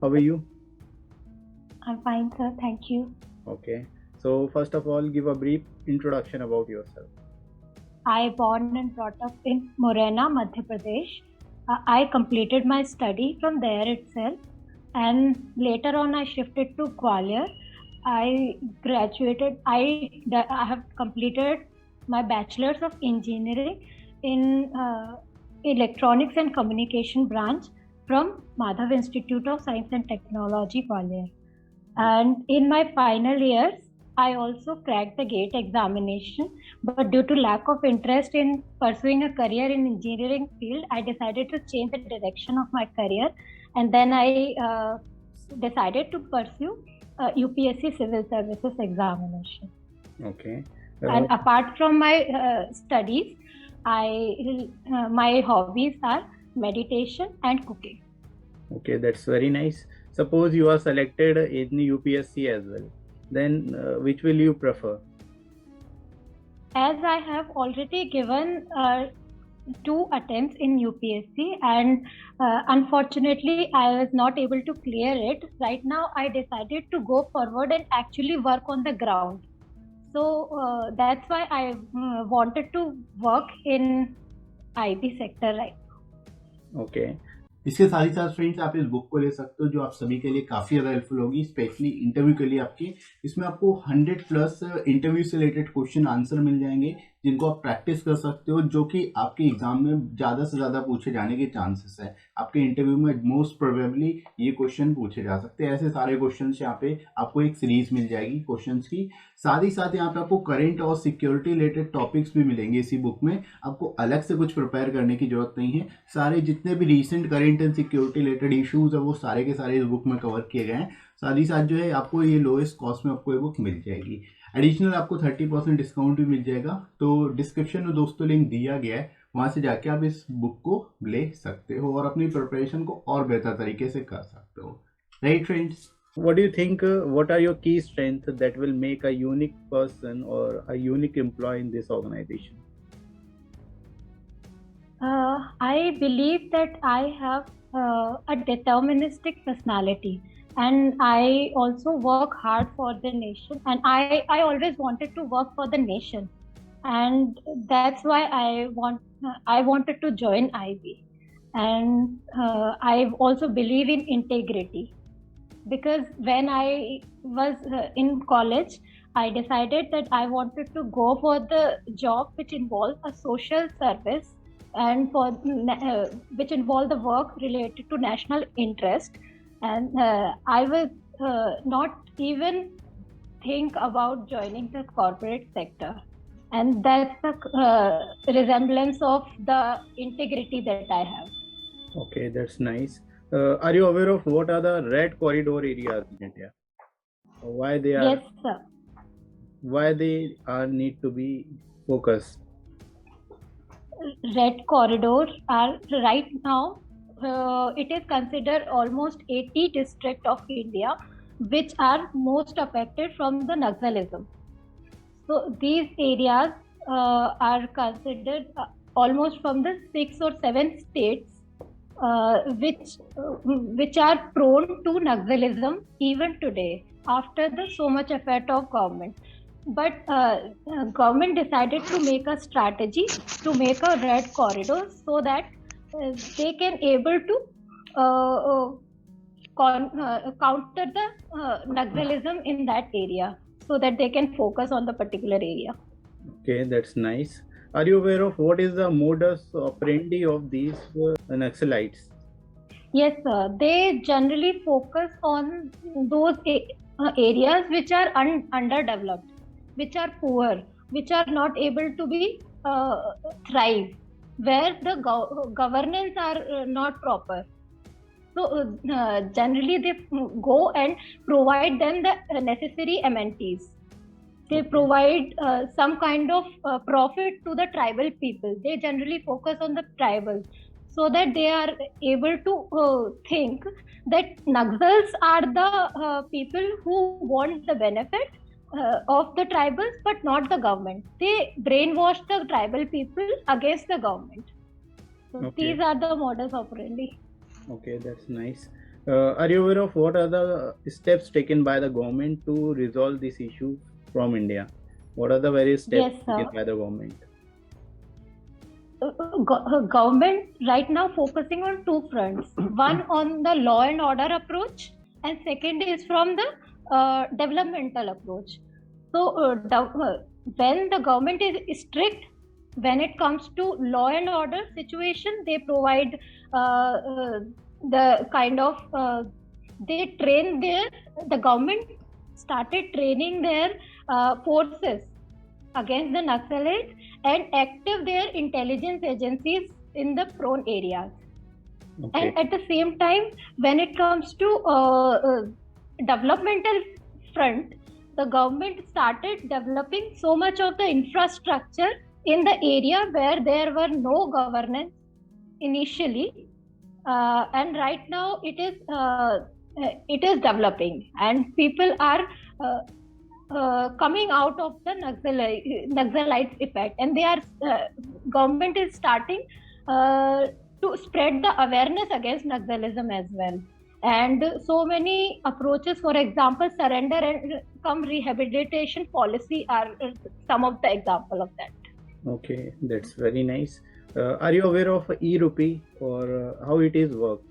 How are you? I'm fine, sir. Thank you. Okay. So first of all, give a brief introduction about yourself. I born and brought up in Morena, Madhya Pradesh. I completed my study from there itself, and later on I shifted to Gwalior. I graduated. I have completed my bachelor's of engineering in electronics and communication branch from Madhav Institute of Science and Technology, Gwalior. And in my final years, I also cracked the GATE examination, but due to lack of interest in pursuing a career in engineering field, I decided to change the direction of my career, and then I decided to pursue UPSC Civil Services examination. Okay. And apart from my studies, my hobbies are meditation and cooking. Okay, that's very nice. Suppose you are selected in the UPSC as well. Then which will you prefer? As I have already given 2 attempts in UPSC, and unfortunately I was not able to clear it. Right now I decided to go forward and actually work on the ground. So that's why I wanted to work in IB sector right now. Okay. इसके साथ ही साथ friends आप इस book को ले सकते हो जो आप सभी के लिए काफ़ी ज़्यादा हेल्पफुल होगी, स्पेशली इंटरव्यू के लिए आपके। इसमें आपको 100+ इंटरव्यू से रिलेटेड क्वेश्चन आंसर मिल जाएंगे जिनको आप प्रैक्टिस कर सकते हो, जो कि आपके एग्जाम में ज़्यादा से ज़्यादा पूछे जाने के चांसेस है। आपके इंटरव्यू में मोस्ट प्रोबेबली ये क्वेश्चन पूछे जा सकते हैं। ऐसे सारे क्वेश्चन यहाँ पे आपको एक सीरीज मिल जाएगी क्वेश्चंस की। साथ ही साथ यहाँ पे आपको करंट और सिक्योरिटी रिलेटेड टॉपिक्स भी मिलेंगे इसी बुक में। आपको अलग से कुछ प्रिपेयर करने की जरूरत नहीं है। सारे जितने भी recent current and security related issues है वो सारे के सारे इस बुक में कवर किए गए हैं। साथ ही साथ जो है आपको ये लोएस्ट कॉस्ट में आपको ये बुक मिल जाएगी। एडिशनल आपको 30% डिस्काउंट भी मिल जाएगा। तो डिस्क्रिप्शन में दोस्तों लिंक दिया गया है, वहां से जाके आप इस बुक को ले सकते हो और अपनी प्रिपरेशन को और बेहतर तरीके से कर सकते हो। Right friends? What do you think? What are your key strengths that will make a unique person or a unique employee in this organization? I believe that I have a deterministic personality, and I also work hard for the nation, and I always wanted to work for the nation, and that's why I wanted to join IB. And I also believe in integrity, because when I was in college, I decided that I wanted to go for the job which involves a social service, and which involve the work related to national interest. And I will not even think about joining the corporate sector, and that's the resemblance of the integrity that I have. Okay, that's nice. Are you aware of what are the red corridor areas in India? Why they are? Yes, sir. Why they are need to be focused? Red corridors are right now, it is considered almost 80 districts of India which are most affected from the Naxalism. So these areas are considered almost from the 6 or 7 states which are prone to Naxalism even today after the so much effort of government. But government decided to make a strategy to make a red corridor so that they can able to counter the Naxalism in that area, so that they can focus on the particular area. Okay, that's nice. Are you aware of what is the modus operandi of these Naxalites? Yes, sir. They generally focus on those areas which are underdeveloped, which are poor, which are not able to be thrive, where the governance are not proper. So generally they go and provide them the necessary amenities. They provide some kind of profit to the tribal people. They generally focus on the tribals, so that they are able to think that Naxals are the people who want the benefit of the tribals, but not the government. They brainwash the tribal people against the government. So Okay. these are the modus operandi. Okay, that's nice. Are you aware of what are the steps taken by the government to resolve this issue from India? What are the various steps Yes, taken by the government? government right now focusing on two fronts. One on the law and order approach, and second is from the developmental approach. So when the government is strict when it comes to law and order situation, they provide the kind of they train the government started training their forces against the Naxalites and active their intelligence agencies in the prone areas. Okay. And at the same time, when it comes to developmental front, the government started developing so much of the infrastructure in the area where there were no governance initially, and right now it is developing, and people are coming out of the Naxalite effect, and they are government is starting to spread the awareness against Naxalism as well. And so many approaches, for example, surrender and come rehabilitation policy are some of the example of that. Okay, that's very nice. Are you aware of e-rupee or how it is work?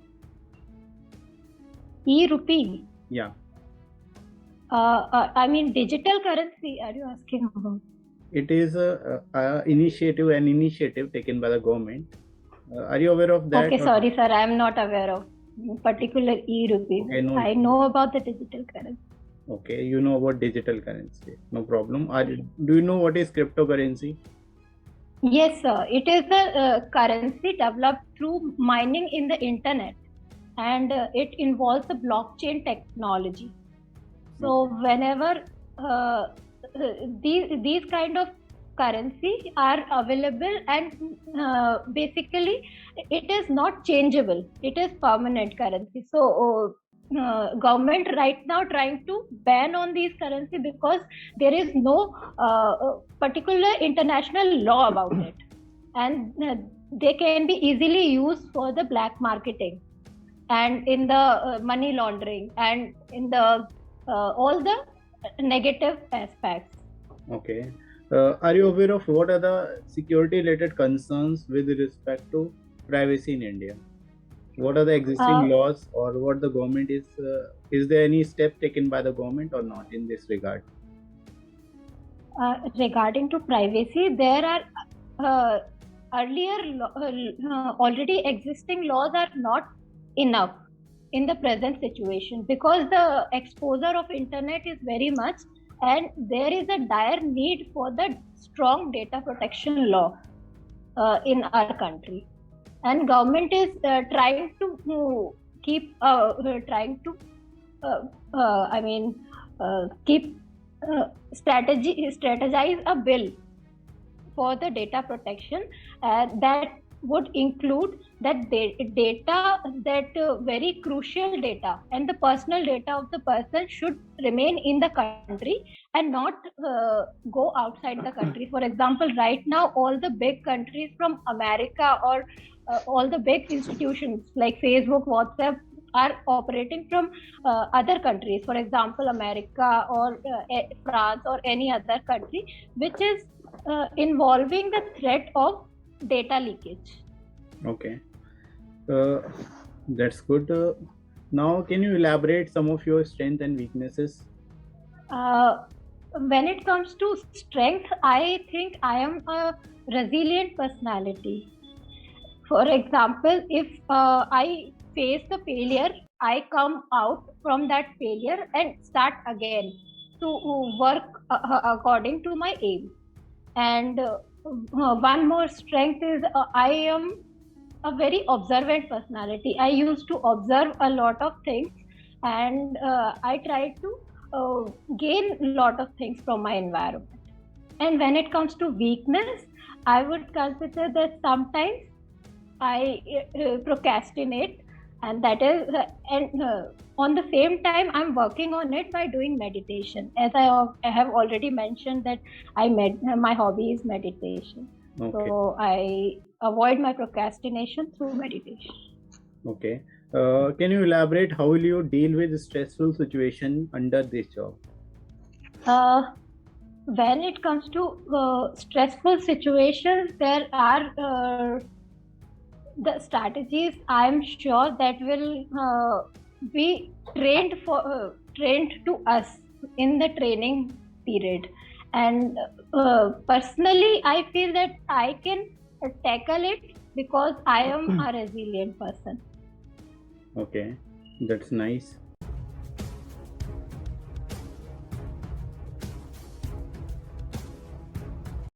E-rupee? Yeah. I mean digital currency, are you asking about? It is an initiative taken by the government. Are you aware of that? Okay, sorry sir, I am not aware of particular e-rupee. Okay, no I know about the digital currency. Okay, you know about digital currency. No problem. Do you know what is cryptocurrency? Yes sir, it is a currency developed through mining in the internet, and it involves the blockchain technology. So whenever these kind of currency are available, and basically it is not changeable, it is permanent currency. So government right now trying to ban on these currency because there is no particular international law about it, and they can be easily used for the black marketing and in the money laundering and in the all the negative aspects. Okay. Are you aware of what are the security related concerns with respect to privacy in India? What are the existing laws, or what the government is there any step taken by the government or not in this regard? Regarding to privacy, there are earlier already existing laws are not enough in the present situation, because the exposure of internet is very much, and there is a dire need for the strong data protection law in our country, and government is trying to keep strategize a bill for the data protection that would include that data, that very crucial data and the personal data of the person should remain in the country and not go outside the country. For example, right now all the big countries from America or all the big institutions like Facebook, WhatsApp are operating from other countries, for example America or France or any other country, which is involving the threat of data leakage. Okay, that's good. Now, can you elaborate some of your strengths and weaknesses? When it comes to strength, I think I am a resilient personality. For example, if I face the failure, I come out from that failure and start again to work according to my aim. And one more strength is I am a very observant personality. I used to observe a lot of things, and I try to gain a lot of things from my environment. And when it comes to weakness, I would consider that sometimes I procrastinate, and that is on the same time I'm working on it by doing meditation, as I have already mentioned that my hobby is meditation. Okay. So I avoid my procrastination through meditation. Okay. Can you elaborate how will you deal with stressful situation under this job? When it comes to stressful situations, there are the strategies I'm sure that will be trained to us in the training period. And personally, I feel that I can tackle it because I am a resilient person. Okay, that's nice.